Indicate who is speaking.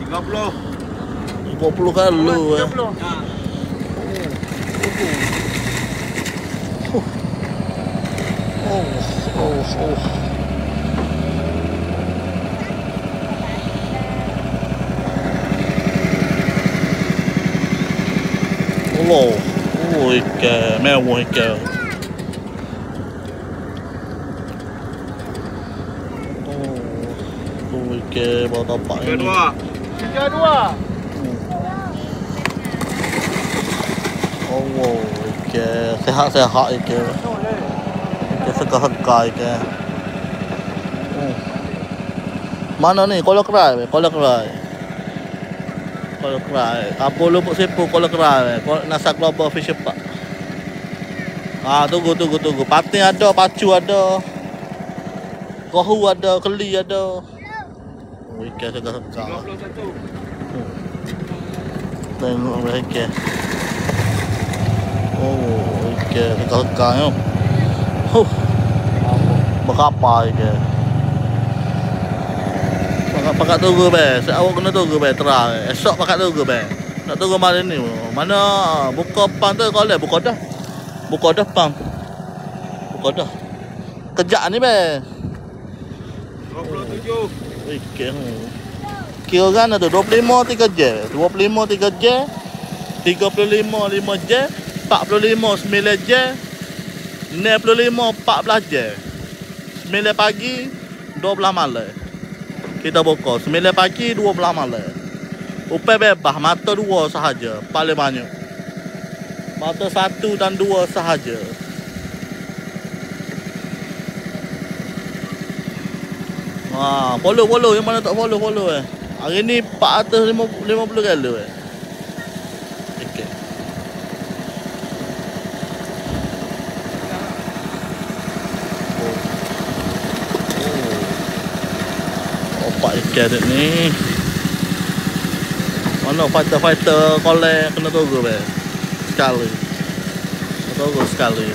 Speaker 1: 30 kilo eh. Ikan mewah ikan. Ikan bawa tapak ni.
Speaker 2: 32.
Speaker 1: Ikan sehat-sehat ikan. Ikan segar-segar ikan. Mana ni? Kolam kerai. Kolam kerai. Apa lubuk sepu kolam kerai. Nasa Global Fish Park. Tunggu. Patin ada, pacu ada. Gohu ada, keli ada. Ikan segar-segar.
Speaker 2: 21.
Speaker 1: Tengok ikan. Ikan segar-segar ni. Berapa ikan? Pakat tunggu be. Awak kena tunggu be terang. Esok pakat tunggu be. Nak tunggu malam ni. Mana buka pang tu kalau buka dah. Buka dah pang. Buka dah. Kejap ni be.
Speaker 2: 27.
Speaker 1: Ikan. Kira kan tu 25 3 je. 25 3 je. 35 5 je. 45 9 je. 65 14 je. 9 pagi 12 malam. Kita buka 9 pagi 12 malam. Upai bebas mata 2 sahaja paling banyak. Mata 1 dan 2 sahaja. Follow yang mana tak follow eh. Hari ni 450 kilo eh. Okey. Opak ikan ni. Mana fighter kolek kena tunggu be. Sekali. Tunggu sekali.